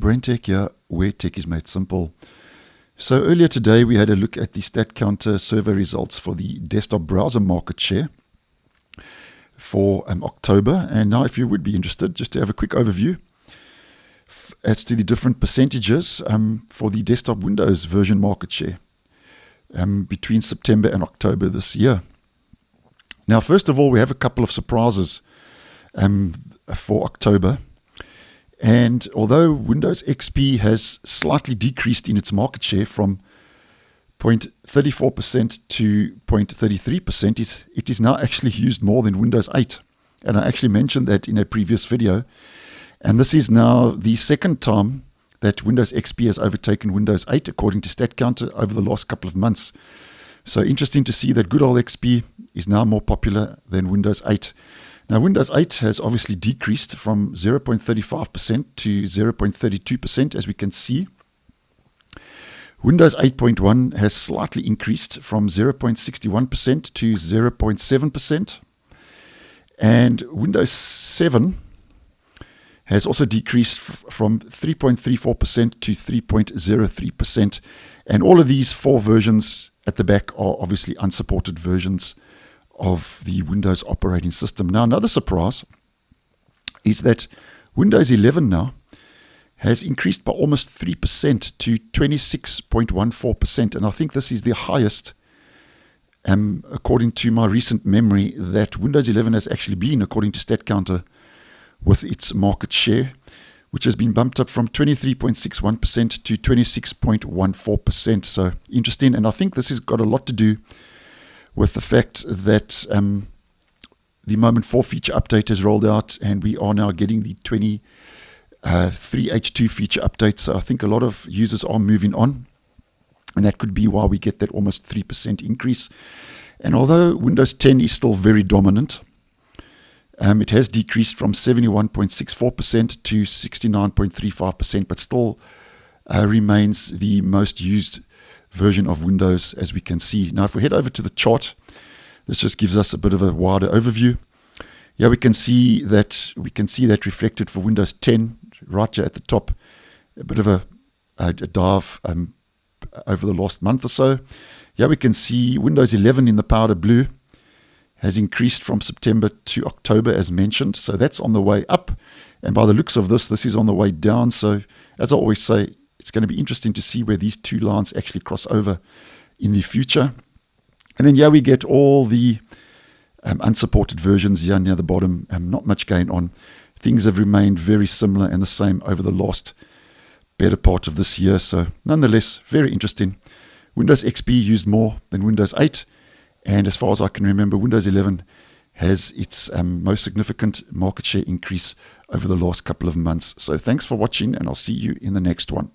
BrenTech here, where tech is made simple. So earlier today we had a look at the Statcounter survey results for the desktop browser market share for October. And now if you would be interested, just to have a quick overview as to the different percentages for the desktop Windows version market share between September and October this year. Now, first of all, we have a couple of surprises for October. And although Windows XP has slightly decreased in its market share from 0.34% to 0.33%, it is now actually used more than Windows 8. And I actually mentioned that in a previous video. And this is now the second time that Windows XP has overtaken Windows 8, according to Statcounter, over the last couple of months. So interesting to see that good old XP is now more popular than Windows 8. Now, Windows 8 has obviously decreased from 0.35% to 0.32%, as we can see. Windows 8.1 has slightly increased from 0.61% to 0.7%. And Windows 7 has also decreased from 3.34% to 3.03%. And all of these four versions at the back are obviously unsupported versions of the Windows operating system. Now, another surprise is that Windows 11 now has increased by almost 3% to 26.14%. And I think this is the highest, according to my recent memory, that Windows 11 has actually been, according to Statcounter, with its market share, which has been bumped up from 23.61% to 26.14%. So interesting. And I think this has got a lot to do with the fact that the Moment 4 feature update has rolled out, and we are now getting the 23H2 feature update. So I think a lot of users are moving on, and that could be why we get that almost 3% increase. And although Windows 10 is still very dominant, it has decreased from 71.64% to 69.35%, but still remains the most used version of Windows, as we can see. Now, if we head over to the chart, this just gives us a bit of a wider overview. Yeah, we can see that reflected for Windows 10 right here at the top. A bit of a dive over the last month or so. Yeah, we can see Windows 11 in the powder blue has increased from September to October, as mentioned. So that's on the way up. And by the looks of this is on the way down. So as I always say, it's going to be interesting to see where these two lines actually cross over in the future. And then, yeah, we get all the unsupported versions here near the bottom. Not much going on. Things have remained very similar and the same over the last better part of this year. So nonetheless, very interesting. Windows XP used more than Windows 8. And as far as I can remember, Windows 11 has its most significant market share increase over the last couple of months. So thanks for watching, and I'll see you in the next one.